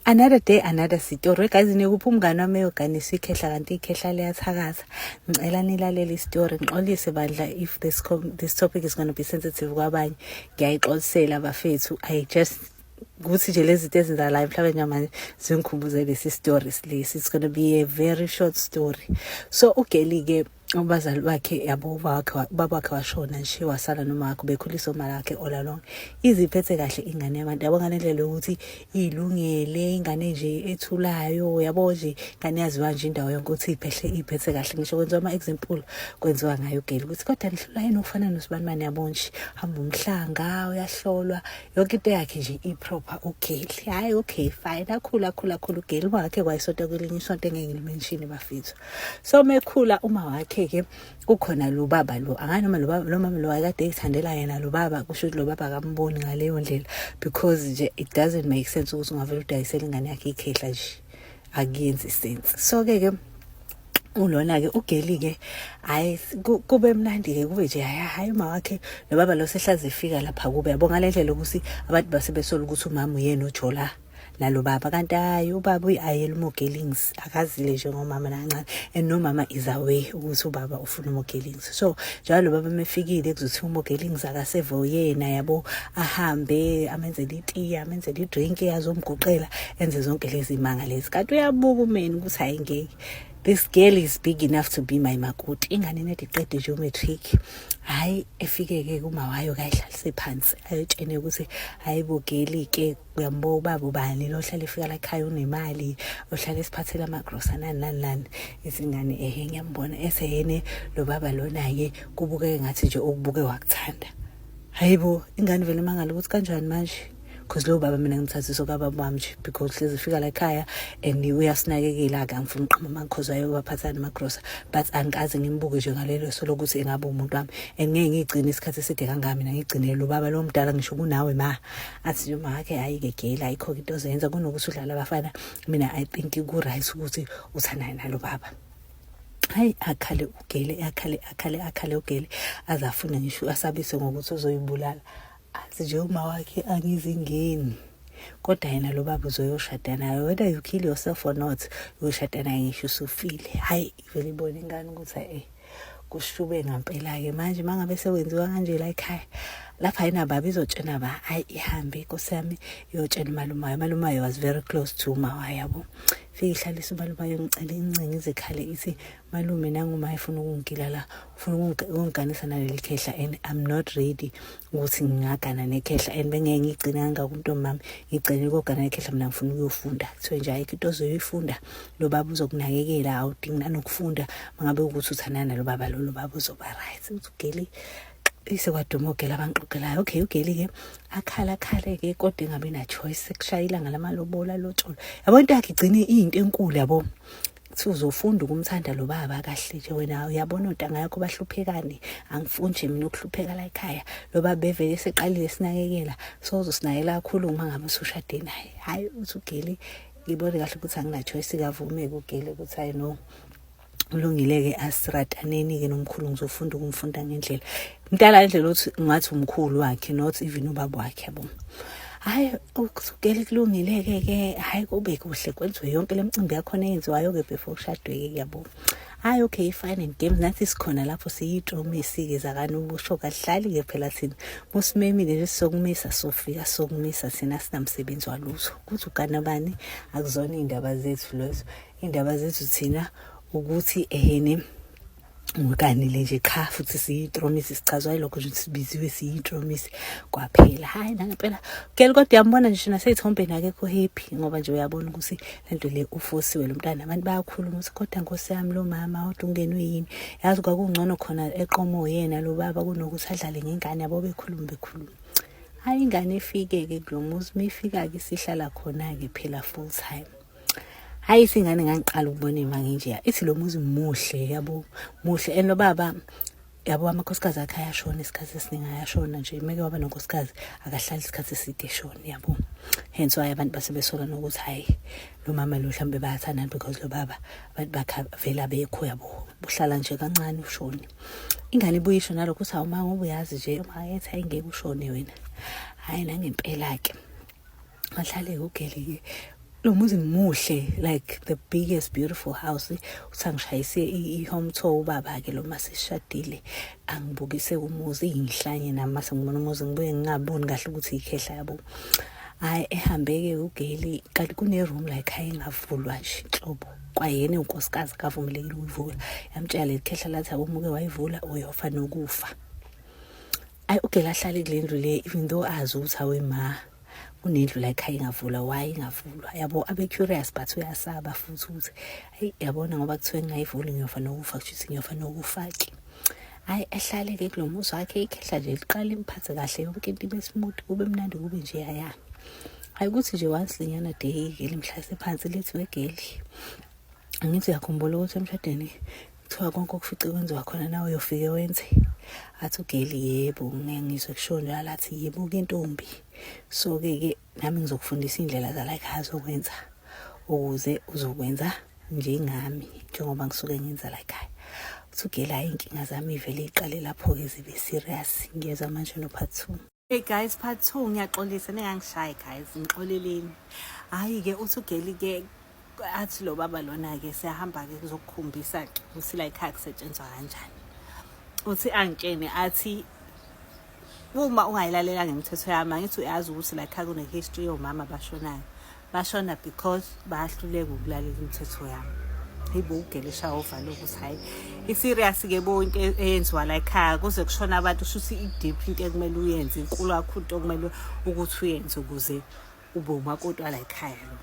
Another day, another story. Guys, nikuphi umngane wami eyoganisa ikhehla kanti ikhehla liyathakaza. Ngicela nilalele istory. Ngixolise bandla if this topic is going to be sensitive kwabanye. Ngiyayixolisela bafethu. I just ukuthi nje lezi zinto ezenzakalayo mhlawumbe nje zingikhumbuze lesi story lesi. It's going to be a very short story. So uGeli ke ubazali bakhe yabo baba wakhe washona nje wasala noma wakhe bekhulisa uma lakhe all along. Iziphethe kahle ingane yabantu yabo nganelele ukuthi ilungele ingane nje ethulayo yabo nje ingane yaziwa nje indawo yonke ukuthi iphethe kahle ngisho kwenziwa ama example kwenziwa ngayo uGeli ukuthi kodwa nihlula yini ufana noSibanibani yabo nje hamba umhlanga uyahlolwa yonke into yakhe nje iproper uGeli. Hayi okay fine akhula uGeli wakhe kwayisonto kwelinye isonto engeke ngimention bafethu. So mekhula uma wakhe ke ukhona lo baba lo anganoma lo mama lo akade ethandela yena lo baba kusho ukuthi lo baba akamboni ngaleyo ndlela because nje it doesn't make sense ukuthi ungavela udayisela ingane yakhe ikhehla nje akuyenzi sense. So ke ulona ke uGeli ke hayi kube mnandi ke kube nje hayi uma wakhe lo baba lo sehlaze ifika lapha kube yabo ngalendlela ukuthi abantu basebesola ukuthi umama uyena uJola nalo baba kanti hayi ubaba uyayela uMogelings akazile nje ngomama nancane and no mama is away ukuthi ubaba ufuna uMogelings. So njalo baba mefikile kuzothi uMogelings akaseve uyena yabo ahambe amenzele itiya amenzele idrink yazomguqela enze zonke lezi imanga lezi kanti uyabuka umeni ukuthi hayi ngeke this girl is big enough to be my makoti. Ingane nedi qede nje umatric. Hayi efike ke kuma wayo kayihlalise phansi. Ayotshene ukuthi hayi boGeli ke uyambo baba ubani lo hlala efika la ekhaya unemali, ohlala esiphathela amagrosana nani. Izingane ngiyambona eseyene lo baba lona ke kubuke ngathi nje okubuke wakuthanda. Hayibo ingane vele mangala ukuthi kanjani manje. Because lo baba mina ngimthathisa kwababa bami nje because hlezi fika la ekhaya and uyasinakekela akangifuni uqhuma amakhozi ayo baphathana amagrosa but angikaze ngimbuke nje ngalelo sokuthi engabe umuntu wami and ngeke ngigcine isikhathi eside kangaka mina ngigcinele lo baba lo mdala ngisho kunawe ma athi nje makhe hayi ke Geli ayikho into ozenza kunokuthi udlala abafana mina I think ku right ukuthi uthanda nalo baba. Hayi akhale uGeli akhale uGeli azafuna ngisho asabise ngokuthi uzoyibulala. Athi nje uma wakhe angizingeni kodwa yena lo baba uzoyoshada naye whether you kill yourself or not uyoshada naye ngisho usufile. Hayi vele ibona ingane ukuthi kushube ngempela ke manje mangabe sewenziwa kanje la ekhaya lapha yena baba izotshena ba hayi ihambe inkosi yami iyotshena malumayo was very close to mawa yabo fika ihlalisa umalumayo ngicela incingi izikhale ithi malume nanguma efuna ukungigila la ufuna ukungiganisa naleli khehla and I'm not ready ukuthi ngingagana nekhehla and bengeke ngigcina ngaka umuntu mama ngigcine ukugana nekhehla mina ngifuna ukuyofunda so nje ayikho into ozoyifunda lo baba uzokunakekela awudingi nanokufunda mangabe ukuthi uthandana nalo baba lo baba uzoba right uGeli ise kwaduma uGeli abangixoxelayo okay uGeli ke akhala ke kodwa engabe na choice ekushayila ngalamalobola lotsholo yabo into yakhe igcine into enkulu yabo kuthi uzofunda ukumthanda lo baba kahle nje wena uyabona untanga yakho bahluphekani angifuni nje mina ukuhlupheka la ekhaya lo baba bevele seqalile sinakekela so uzosinakela kakhulu uma ngabe usushade naye. Hayi uthi uGeli ngibone kahle ukuthi angina choice kavumeke uGeli ukuthi I know ulungileke asirataneni ke nomkhulu ngizofunda ukumfunda ngendlela mntala indlela othi ngathi umkhulu wakhe not even ubaba wakhe yabo. Hayi uGeli kulungileke ke hayi kube kuhle kwenziwe yonke lemicimbi yakho eyenziwayo ke before kushadwe ke yabo. Hayi okay fine and games nathi sikhona lapho siyitromisi ke zakani ubusho kahlali ke phela thina musimemile nje sokumisa sofika sokumisa thina sinamsebenzi walutho kuthi ugana bani akuzona indaba zethu lezo indaba zethu thina ukuthi ukanile nje cha futhi siyitromisi sichazwa lokho nje sibiziwe siyitromisi kwaphela. Hayi nangempela Geli kodwa uyambona nje naseyithombeni akekho happy ngoba nje uyabona ukuthi lento le ufosiwe lo mntana abantu bayakhuluma ukuthi kodwa Nkosi yami lo mama uthi ungenwe yini yazi kwakungcono khona eqomo yena lo baba kunokuthi adlale ngengane yabo bekhuluma. Hayi ingane ifike ke kulomuzi mayifika ke sihlala khona ke phela full time. Hayi singane ngangiqala ukubona imanga nje ithi lo muzi muhle yabo muhle and lo baba yabo amakhosikazi akhe ayashona isikhathi esiningi ayashona nje meke waba nonkosikazi akahlali isikhathi eside eshona yabo hence why abantu basebesola nokuthi hayi lo mama lo mhlambe bayathana because lo baba abantu bakha vela bekho yabo buhlala nje kancane ushone ingane ibuyisho nalokho uthi awuma ngoba uyazi nje uma yethi ayingeke ushone wena. Hayi nangempela ke ahlale uGeli lo muzi muhle, like the biggest beautiful house. Uthi angishayise i-home tour ubaba ke lo masishadile angibukise umuzi ingihlanye nami sengibona umuzi ngibuye ngingaboni kahle ukuthi ikhehla yabo. Hayi ehambeke ugeli kanti kune room like hayi ngavulwa nje inhlobo kwayena unkosikazi kavumelekile ukuvula yamtshela lekhehla lathi abomuke wayivula uyofa nokufa. Ayi ugeli ahlale kulendlu le even though azi ukuthi awema kunendlu la ekhaya ingavula why ingavulwa yabo abe curious but uyasaba futhi ukuthi hey yabona ngoba kuthiwe ngayivuli ngiyofa nokufa kushuthi ngiyofa nokufa ke. Hayi ehlale ke kulomuzi wakhe ikhehla nje liqala imphathe kahle yonke into ibe smooth kube mnandi kube nje yaya. Hayi ukuthi nje once linyana day ngeli mhlase phansi lethi wegeli angithi yakhumbula ukuthi emshadweni kuthiwa konke okufice kwenziwa khona nawe uyofike wenze. Athi ugeli yebo ngengizwe kusho njalo athi yebo ke ntombi so ke nami ngizokufundisa indlela zala ekhaya zokwenza ukuze uzokwenza njengami njengoba ngisuke ngenza la ekhaya. Uthi ugeli hayi inkinga zami ivele iqale lapho ke zibe serious ngiyeza manje no part 2. Hey guys, part 2 ngiyaxolisa ningangishayi guys ngixoleleni. Hayi ke uthi ugeli ke athi lo baba lona ke siyahamba ke kuzokukhombisa ke ukuthi la ekhaya kusetshenzwa kanjani. Uthi angitshene athi uma ungayilalela ngemithetho yami ngithi uyazi ukuthi la ekhaya kune history yomama bashonayo. Bashona because bahluleka ukulalela imithetho yami. Hibo ugelisha over lokuthi hayi iserious ke bo into eyenziwa la ekhaya kuze kushona abantu shuthi i-deep into ekumele uyenze inkulu kakhulu into okumele ukuthi uyenze ukuze ube umakoti wala ekhaya lo.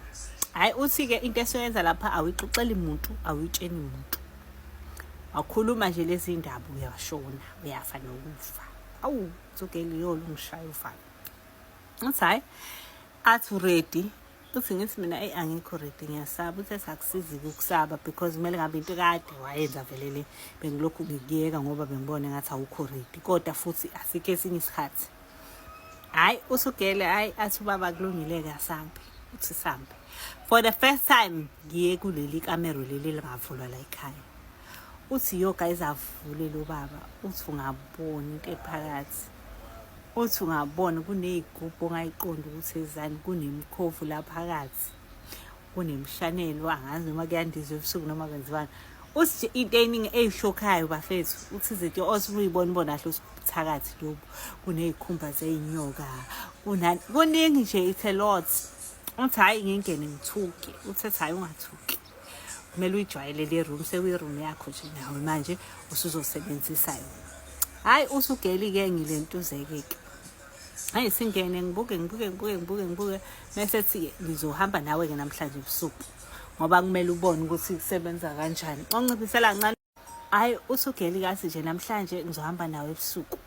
Hayi uthi ke into esiyenza lapha awuyixoxeli umuntu awuyitsheni umuntu. Akhuluma nje lezi indaba uyashona uyafa nokufa. Awu uzogeli yolo ngishaya ufana. Uthi hayi athi ready uthi ngithi mina angikho ready ngiyasaba uthi sakusizi ukusaba because kumele ngabe into kade wayenza velele bengilokhu ngikiyeka ngoba bengibona ngathi awukho ready kodwa futhi asike esinye isikhathi. Hayi usugele hayi athi ubaba kulungile ke asambe uthi sambe. For the first time ngiye kuleli kamera leli lingavulwa la ekhaya. Uthi yo guys avule lo baba uthi ungabona into ephakathi. Uthi ungabona kunezigubhu ongayiqonda ukuthi ezani kunemkhovu la phakathi. Kunemshanelo angazi noma kuyandizwa ebusuku noma kwenziwani. Uthi into eningi eyishokhayo bafethu uthi izinto osuyibona bona kahle usithakathi lobo kunezikhumba zeinyoka kuningi nje it's a lot. Uthi hayi ngingene ngithuke uthi hayi ungathuki kumele uyijwayele le room sekuyi-room yakho nje nawe manje usuzosebenzisa yona. Hayi usugeli ke ngilentuzeke ke hayi singene ngibuke mase thi ngizohamba nawe ke namhlanje ebusuku ngoba kumele ubone ukuthi kusebenza kanjani onciphisela kancane. Hayi usugeli kathi nje namhlanje ngizohamba nawe ebusuku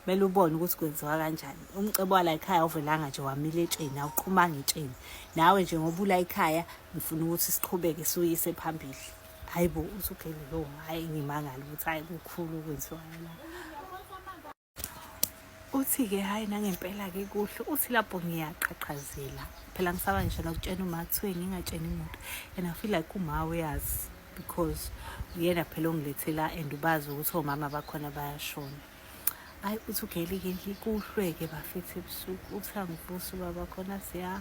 kumele ubone ukuthi kwenziwa kanjani. Umcebo wala ekhaya uvelanga nje wamile etsheni awuqhuma ngetsheni nawe nje ngoba ula ekhaya ngifuna ukuthi siqhubeke siyise phambili. Hayibo usugeli lo hayi ngimangala ukuthi hayi kukhulu kwenziwa la. Uthi ke hayi nangempela ke kuhle uthi lapho ngiyaqhaqhazela phela ngisaba ngisho nokutshena uma kuthiwe ngingatsheni umuntu and I feel like uma uyazi because uyena phela ongilethela and ubazi ukuthi omama bakhona bayashona. Hayi uthi ugeli ke kuhlweke bafethu ebusuku uthi angivusa ubaba khona siya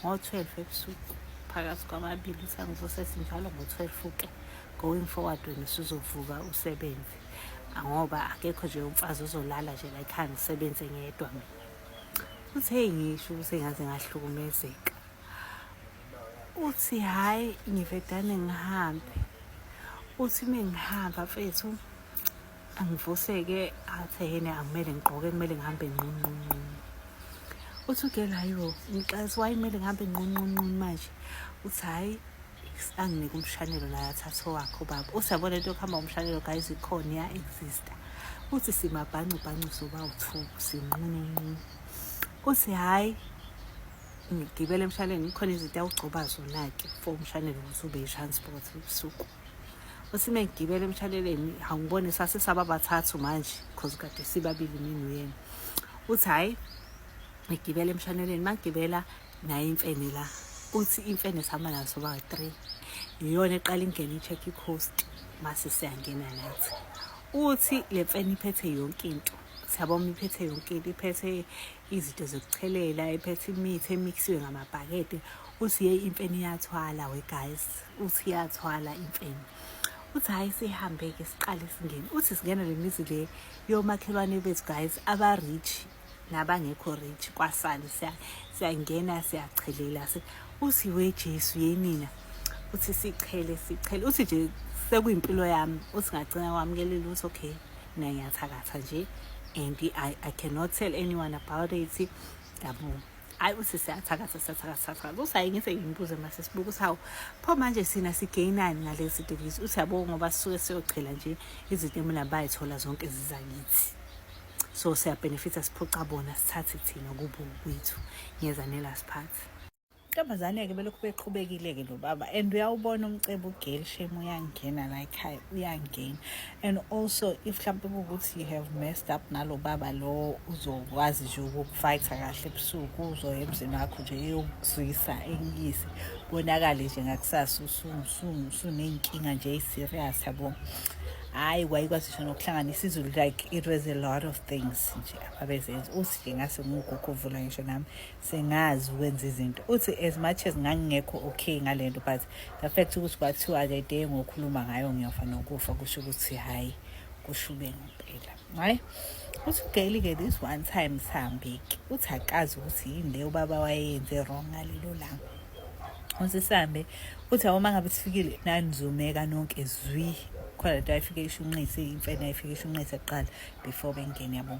ngo-12 ebusuku phakathi kwamabili uthi angivuse sinjalo ngo-12 ke going forward wena usuzovuka usebenze ngoba akekho nje umfazi uzolala nje la ekhaya ngisebenze ngedwa mina. Uthi hey ngisho usengaze ngahlukumezeka. Uthi hayi ngivedane ngihambe. Uthi mengihamba mfethu angivuseke athi yena akumele ngigqoke kumele ngihambe nqunqunqu. Uthi ugela yo ngixasi wayimele ngihambe nqunqunqu manje. Uthi hayi anginike umshanelo la thatho wakho baba. Usiyabona into yokuhamba umshanelo guys ikhona ya exist. Uthi simabhancu soba u2 sinqunqu. Uthi hayi ngigibele emshaneleni ikhona izinto awugcoba zona ke for umshanelo ukuthi ube transport ebusuku. Uthi mengigibele emshaneleni awungibone sasisaba bathathu manje because kade sibabili mina uyena. Uthi hayi ngigibele emshaneleni mangigibela naye imfene la. Uthi imfene sihamba nazo ba3 iyona eqala ingene icheck icoast mase siyangena nathi. Uthi le mfene iphethe yonke into siyabona iphethe yonke into iphethe izinto zokuchelela iphethe imithi emixiwe ngamabhakede uthi ye imfene iyathwala we guys, uthi iyathwala imfene. Uthi hayi sihambe-ke siqale singene. Uthi singena le mizi le yomakhelwane bethu guys, aba-rich nabangekho rich kwasani, siyangena siyachelela. Uthi we Jesu yenina, uthi sichele. Uthi nje sekuyimpilo yami, uthi ngagcina kwamukelela ukuthi okay, mina ngiyathakatha nje and I cannot tell anyone about it. Yabo, hayi uthi siyathakatha. Uthi hayi ngise ngimbuze mase sibuka ukuthi hawu pho manje sina sigainani ngalezi zinto lezi. Uthi yabo ngoba sisuke siyochela nje izinto mina bayithola zonke zizakithi, so siyabenefita siphuca bona sithathe thina kubo kwethu. Ngiyeza nela siphathi ntombazane-ke belokhu beqhubekile-ke lo baba, and uyawubona umcebo ugirl shame uyangena la ekhaya, uyangena. And also if mhlawumbe ukuthi you have messed up nalo baba lo, uzokwazi nje ukufayitha kahle ebusuku, uzoya emzini wakho nje eyokuzwisa engiyise, bonakale nje ngakusasa usuney'nkinga nje eyi-serious yabo. Hayi wayikwazi nje nokuhlanganisa izulu, like it was a lot of things nje ababezenza. Uthi nje ngase nguguguvula ngisho nami sengazi ukwenza izinto. Uthi as much as ngangingekho okay ngale nto, but the fact ukuthi kwathiwa le day ngokhuluma ngayo ngiyofa nokufa, kusho ukuthi hayi kushube ngempela. Hayi uthi ugeli-ke this one time sihambe-ke, uthi akazi ukuthi yini leyo ubaba wayenze wrong ngalelo langa. Uthi sihambe, uthi yabo uma ngabe sifikile nanizumeka nonke zwi, khona lento ayifike ishunqise, imfene ayifike ishunqise kuqala before bengene yabo.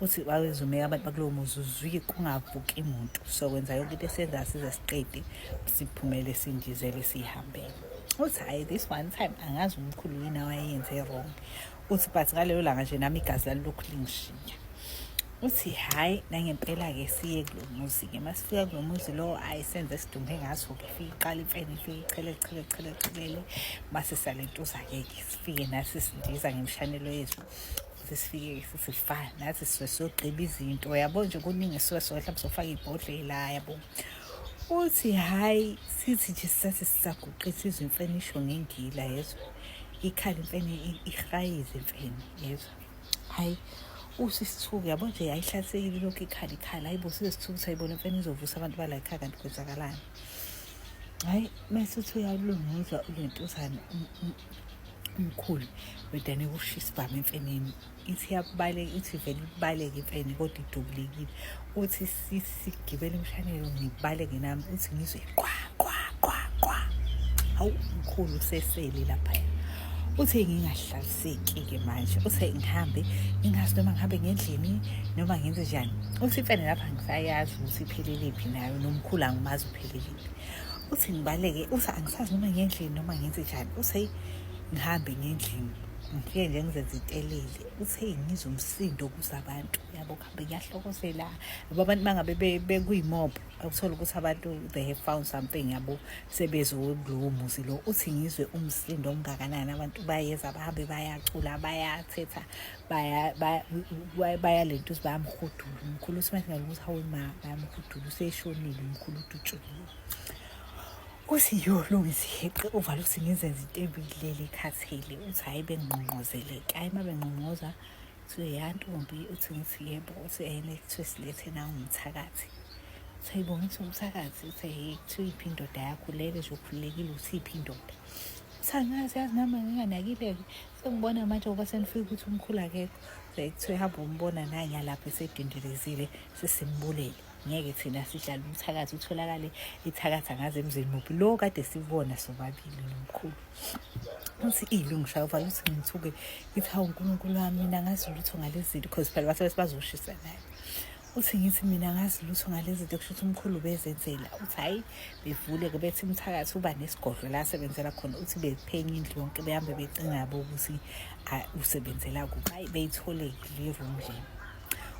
Uthi wawezumeka abantu bakulowo muzi uzwi kungavuki umuntu, so kwenza yonke into esenza size siqede siphumele sindizele sihambele. Uthi hayi this one time angazi umkhulu yini wayenze wrong. Uthi but ngalelo langa nje nami igazi lalokhu lingishiya. Uthi hayi nangempela-ke siye kulo muzi-ke, masifika kulo muzi lo ayisenze sidumbe ngaso-ke, fike iqala imfene ifike ichelele mase salentuza-ke sifike nathi sindiza ngemshanelo yethu. Uthi sifike sifana nathi siyogqiba izinto yabo, nje kuningi sisuke mhlawumbe sofaka ibhodlela yabo. Uthi hayi sithi nje sisathi sisaguqisa izwe imfene isho ngengila yezwa, ikhala imfene ihayize imfene yezwa. Hayi uthi sithuke yabo nje ayihlasekile lokhu ikhala, hayibo size sithuke sayibona imfene izovusa abantu bala ekhaya kanti kwenzakalani. Hayi mase uthi uyalunguzwa ulentuzana umkhulu wedane kushisa ibhama emfeneni, ithi yabaleka, ithi vele ibaleke imfene kodwa idubulekile. Uthi sigibele emshanelo ngibaleke nami, uthi ngizwe qwa. Hawu umkhulu sesele lapha. Uthi ngingahlaliseki-ke manje, uthi ngihambe ngingazi noma ngihambe ngendlini noma ngenze njani. Uthi imfene lapha ngisayazi ukuthi ipheleliphi nayo, nomkhulu angimazi upheleliphi. Uthi ngibaleke, uthi angisazi noma ngendlini noma ngenze njani. Uthi ngihambe ngendlini ngifike nje ngizenze itelele. Uthi ngizwe umsindo kuzabantu yabo, kuhambe kuyahlokozela yabo. Abantu mangabe bekuyimob ukuthola ukuthi abantu they have found something yabo, sebezokulowo muzi lo. Uthi ngizwe umsindo omngakanani, abantu bayeza bahambe bayacula bayathetha bayalentuza bayamhudula umkhulu. Uthi manje ngalokuthi hawe ma bayamhudula useshonile umkhulu uTutshulile. Uthi yolungisa iheqe uvale ukuthi ngizenze into ebilele ekhathele. Uthi hayi bengqongqozeleke, hayi uma bengqongqoza uthi yantombi, uthi ngithi yebo. Uthi ene kuthiwe silethe nangumthakathi. Uthi hayibo ngithi umthakathi. Uthi hey kuthiwa iphi indoda yakho lele nje ukhululekile, uthi iphi indoda. Uthi angazi yazi nami nginganakile-ke, sengibona manje ngoba senifike ukuthi umkhulu akekho. Kuthiwe hamba umbona nanyalapha esedindelezile sesimbulele, ngeke thina sihlale umthakathi utholakale ithakatha ngaze emzini muphi lo kade sibona sobabili nomkhulu. Uthi ilungisha uvale uthi ngithuke ngithi hawu uNkulunkulu wami, mina ngazi lutho ngalezi zinto, because phela bathi bazoshisa naye. Uthi ngithi mina ngazi lutho ngalezi zinto, kusho ukuthi umkhulu bezenzela. Uthi hayi bevule-ke bethi umthakathi uba nesigodlo la asebenzela khona. Uthi bephenya indlu yonke behambe becinga yabo ukuthi usebenzela kuphi. Hayi beyithole-ke le room le.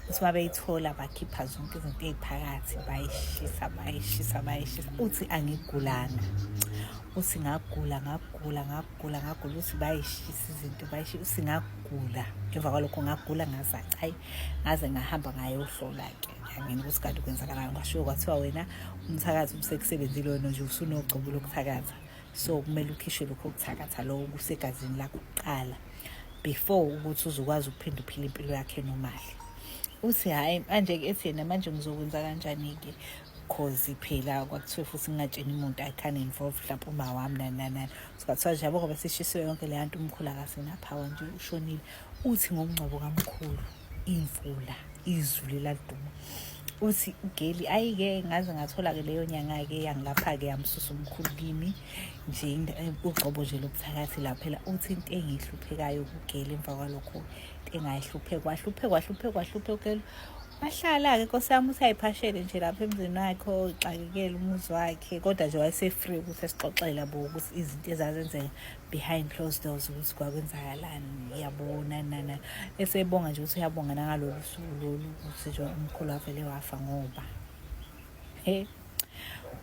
Uthi uma beyithola bakhipha zonke izinto ey'phakathi bayishisa. Uthi angigulanga. Uthi ngagula. Uthi bayishisa izinto uthi ngagula. Ngemva kwalokho ngagula ngaze hayi ngaze ngahamba ngayohlola-ke ngangena ukuthi kanti kwenzakalani. Ngasho kwathiwa wena umthakathi usekusebenzile wena nje usunogcobo lokuthakatha, so kumele ukhishwe lokho kuthakatha lokho kusegazini lakho kuqala before ukuthi uzokwazi ukuphinda uphile impilo yakhe normally. Uthi hayi manje-ke ethi yena manje ngizokwenza kanjani-ke. cause phela kwakuthiwe futhi ngingatsheni umuntu I can't involve mhlawumbe uma wami nani sikathiwa nje yabo ngoba sishisiwe yonke le nto umkhulu akasenaphawa nje ushonile. Uthi ngomngcwabo kamkhulu imvula izulu laduma uthi uGeli ayike ngaze ngathola-ke leyo nyanga-ke yangilapha-ke yamsusa umkhulu kimi nje ugcobo nje lobuthakathi la phela. Uthi into engihluphekayo kuGeli emva kwalokho into engayihlupheka uGeli wahlala-ke nkosi yami uthi ayiphashele nje lapha emzini wakhe oxakekele umuzi wakhe kodwa nje wayese-free ukuthi esixoxele yabo ukuthi izinto ezazenzeka behind closed doors ukuthi kwakwenzakalani yabona nana esebonga nje ukuthi uyabonga nangalolu suku lolu ukuthi nje umkhulu wavele wafa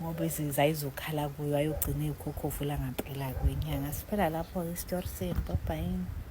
ngoba izinto ayizokhala kuyo ayogcina ey'khokhovu la ngampela kwenyanga. Siphela lapho-ke isitori senu. Bye bye.